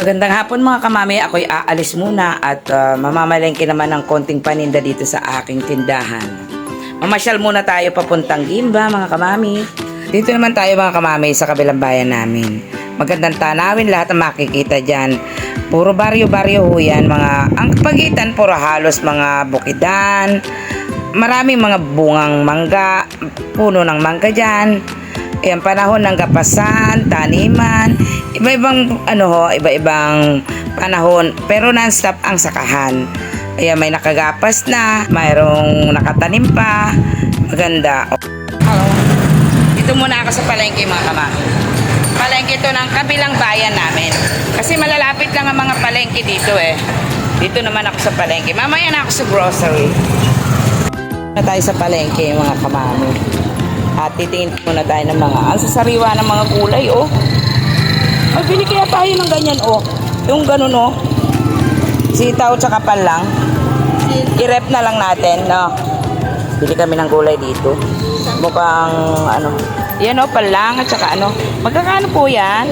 Magandang hapon mga kamami, ako'y aalis muna at mamamalengke naman ng konting paninda dito sa aking tindahan. Mamasyal muna tayo papuntang Gimba mga kamami. Dito naman tayo mga kamami sa kabilang bayan namin. Magandang tanawin lahat ang makikita dyan. Puro baryo-baryo ho yan. Ang pagitan puro halos mga bukidan. Maraming mga bungang mangga, puno ng mangga dyan. Ayan, panahon ng gapasan, taniman, iba-ibang panahon, pero non-stop ang sakahan. Ayan, may nakagapas na, mayroong nakatanim pa, maganda. Dito muna ako sa palengke mga kamami. Palengke ito ng kabilang bayan namin. Kasi malalapit lang ang mga palengke dito eh. Dito naman ako sa palengke. Mamaya na ako sa grocery. Na tayo sa palengke mga kamami. At titingin muna tayo ng ang sasariwa ng mga gulay, oh. Magbili kaya tayo ng ganyan, oh. Yung ganun, oh. Sitaw tsaka panlang. I-rep na lang natin, no. Bili kami ng gulay dito. Mukhang, yan, oh, panlang at tsaka, magkakano po yan?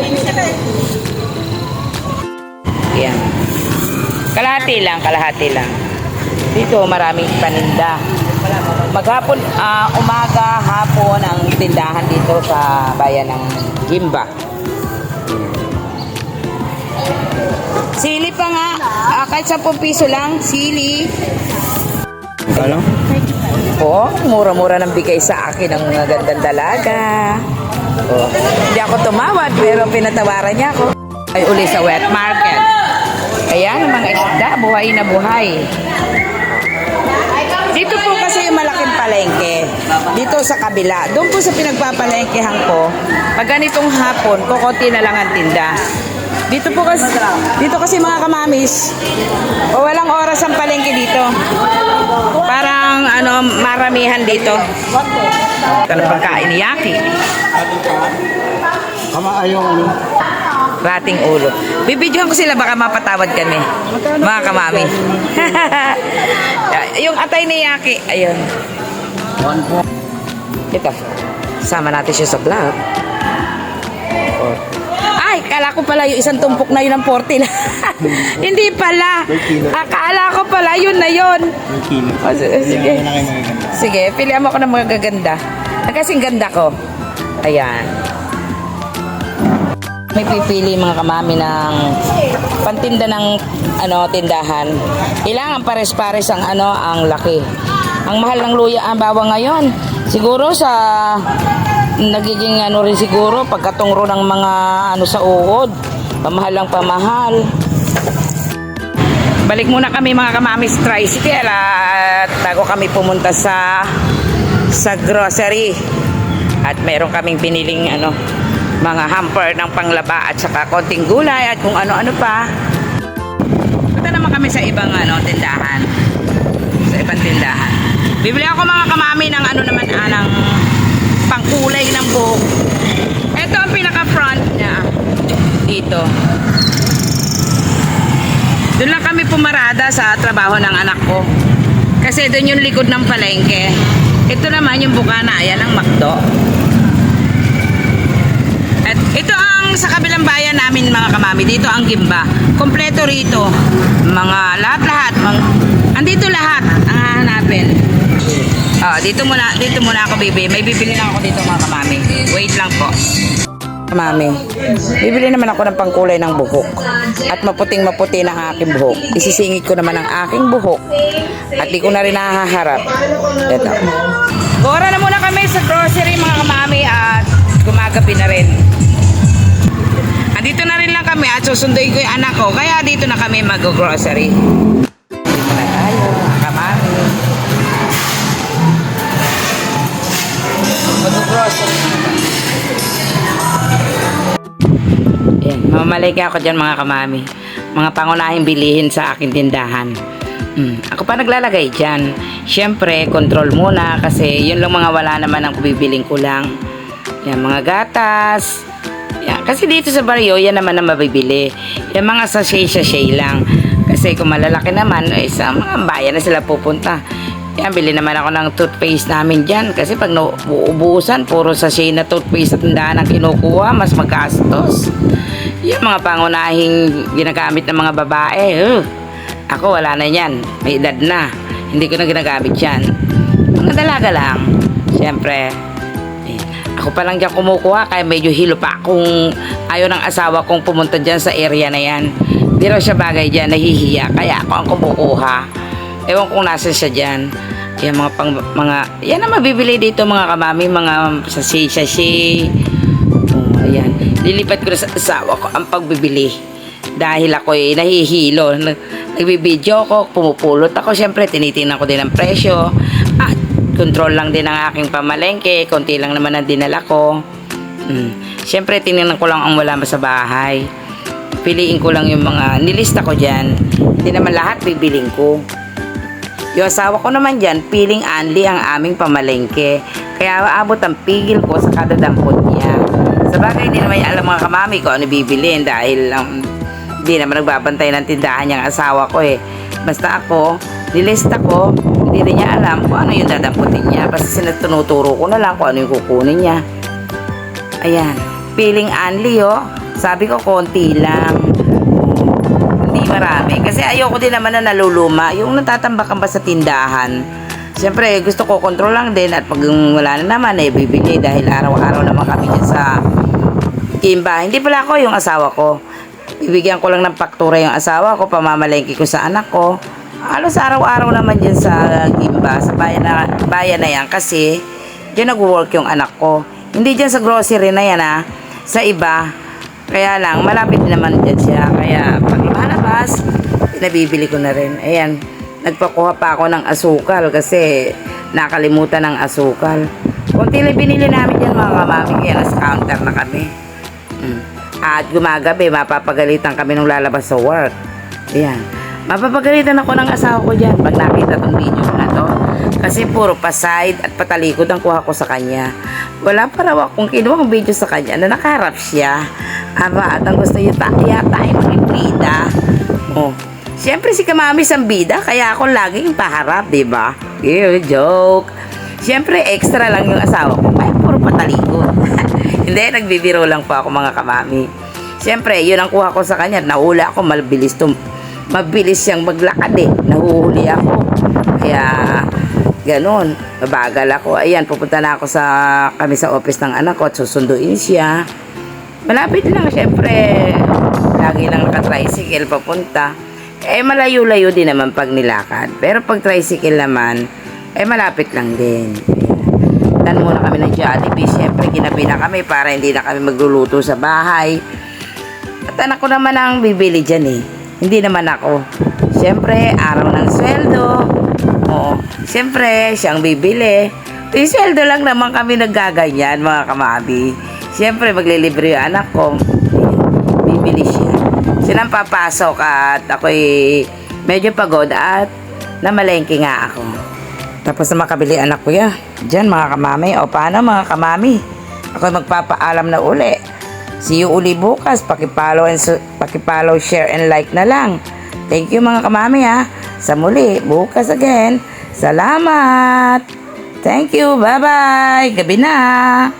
Yan. Kalahati lang. Dito, maraming paninda. Maghapon, umaga, hapon ang tindahan dito sa bayan ng Gimba. Sili pa nga, kahit 10 piso lang, sili. Ano? Oo, mura-mura ng bigay sa akin ng mga gandang dalaga. Oh, hindi ako tumawad pero pinatawaran niya ako. Ay uli sa wet market. Ayan, mga isda, buhay na buhay. Dito po kasi yung malaking palengke. Dito sa kabila. Doon po sa pinagpapalengkehan ko, pag ganitong hapon, kukunti na lang ang tinda. Dito kasi mga kamamis, walang oras ang palengke dito. Parang maramihan dito. Ito na pagkain ni Yaki. Rating ulo. Bibidyohan ko sila, baka mapatawad kami. Mga kamami. Yung atay ni Yaki. Ayun. Ito. Sama natin siya sa vlog. Ay, kala ko pala yung isang tumpok na yun ang 40 na. Hindi pala. Akala ko pala yun na yun. Sige. Sige, pilihan mo ako ng mga gaganda. Kasing ganda ko. Ayan. May pipili mga kamami ng pantinda ng tindahan. Kailangan pares-pares ang ang laki. Ang mahal ng luya ang bawang ngayon. Siguro sa nagiging rin siguro pagkatungro ng mga sa uod. Pamahal lang pamahal. Balik muna kami mga kamami sa tricycle at bago kami pumunta sa grocery. At meron kaming piniling mga hamper ng panglaba at saka konting gulay at kung ano-ano pa. Punta naman kami sa ibang tindahan. Sa ibang tindahan. Bibili ako mga kamami ng ng pangkulay ng buhok. Ito ang pinaka-front niya. Dito. Doon lang kami pumarada sa trabaho ng anak ko. Kasi doon yung likod ng palengke. Ito naman yung bukana. Ayan ang McDo. At ito ang sa kabilang bayan namin mga kamami. Dito ang Gimba. Kompleto rito. Mga lahat-lahat. Andito lahat ang hahanapin. Dito muna ako bibi. May bibili lang ako dito mga kamami. Wait lang po. Kamami, bibili naman ako ng pangkulay ng buhok. At maputing-maputi ng aking buhok. Isisingit ko naman ang aking buhok. At di ko na rin nahaharap. Ito. Gora na muna kami sa grocery mga kamami at gumagabi na rin. Andito na rin lang kami at susunduin ko yung anak ko. Kaya dito na kami mag-grocery. Dito na tayo mga kamami. Mag-grocery. Ayan, mamamalike ako dyan mga kamami. Mga pangunahing bilihin sa aking tindahan. Ako pa naglalagay dyan. Siyempre, control muna kasi yun lang mga wala naman ang bibiling ko lang. Yan, mga gatas. Yan, kasi dito sa baryo, yan naman ang mabibili. Yan mga sachet lang. Kasi kung malalaki naman, sa mga bayan na sila pupunta. Yan, bili naman ako ng toothpaste namin dyan. Kasi pag nauubusan, puro sachet na toothpaste at tindahan ang kinukuha, mas magastos. Yung mga pangunahing ginagamit ng mga babae, ako wala na yan. May edad na. Hindi ko na ginagamit yan. Mga dalaga lang. Siyempre, ako pa lang dyan kumukuha, kaya medyo hilo pa kung ayaw ng asawa kong pumunta dyan sa area na yan. Di raw siya bagay dyan, nahihiya. Kaya ako ang kumukuha. Ewan kung nasa siya dyan. Kaya yan ang mabibili dito mga kamami, mga sachet. Ayan. Lilipat ko na sa asawa ko ang pagbibili. Dahil ako nahihilo. Nagbibideo ko, pumupulot ako. Siyempre, tinitingnan ko din ang presyo. At control lang din ang aking pamalengke. Konti lang naman ang dinala ko. Siyempre, tinignan ko lang ang wala sa bahay. Piliin ko lang yung mga nilista ko dyan. Hindi naman lahat bibiling ko. Yung asawa ko naman dyan, piling anli ang aming pamalengke. Kaya aabot ang pigil ko sa kada dampot niya. Sa bagay, hindi naman niya alam mga kamami ko ano bibilin dahil hindi naman nagbabantay ng tindahan niyang asawa ko eh. Basta ako, nilista ko, hindi rin niya alam kung ano yung dadamputin niya. Basta tinuturo ko na lang kung ano yung kukunin niya. Ayan, piling anli Sabi ko konti lang. Hindi marami. Kasi ayoko din naman na naluluma. Yung natatambakan ba sa tindahan. Siyempre, gusto ko kontrol lang din. At pag wala na naman, bibili. Dahil araw-araw naman kami dyan sa Kimba. Hindi pala ako yung asawa ko. Bibigyan ko lang ng faktura yung asawa ko. Pamamalengke ko sa anak ko. Halos araw-araw naman dyan sa Kimba. Sa bayan na yan. Kasi, dyan nag-work yung anak ko. Hindi dyan sa grocery na yan Sa iba. Kaya lang, malapit naman dyan siya. Kaya, pag lumalabas, nabibili ko na rin. Ayan, nagpakuha pa ako ng asukal kasi nakalimutan ng asukal. Kunti lang binili namin dyan mga kamami. Kaya nasa counter na kami. At gumagabi, mapapagalitan kami nung lalabas sa work. Ayan. Mapapagalitan ako ng asawa ko dyan pag nakita tong video na to. Kasi puro pa-side at patalikod ang kuha ko sa kanya. Wala pa raw akong kinuha ng video sa kanya na nakaharap siya. At ang gusto niya yata ay maging bida. Siyempre si kamami ang bida, kaya ako laging paharap, diba? Joke. Siyempre extra lang yung asawa ko, kaya puro patalikod. Hindi, nagbibiro lang po ako mga kamami. Siyempre, yun ang kuha ko sa kanya. Nahula ako, mabilis siyang maglakad Nahuhuli ako. Kaya, ganun. Mabagal ako. Ayan, pupunta na ako kami sa office ng anak ko at susunduin siya. Malapit lang, syempre. Lagi lang naka-tricycle papunta. Malayo-layo din naman pag nilakad. Pero pag tricycle naman, malapit lang din. Dan muna kami ng Jollibee. Syempre, ginabi na kami para hindi na kami magluluto sa bahay. At anak ko naman ang bibili dyan Hindi naman ako. Syempre, araw ng sweldo. Syempre, siyang bibili. Sweldo lang naman kami naggaganyan, mga kamabi. Siyempre, maglilibre yung anak ko. Bibili siya. Silang papasok at ako'y medyo pagod at namalengke nga ako. Tapos na makabili anak ko Diyan mga kamami. Paano mga kamami? Ako'y magpapaalam na uli. See you uli bukas. Pakipollow, share, and like na lang. Thank you mga kamami Sa muli, bukas again. Salamat! Thank you. Bye-bye. Gabi na.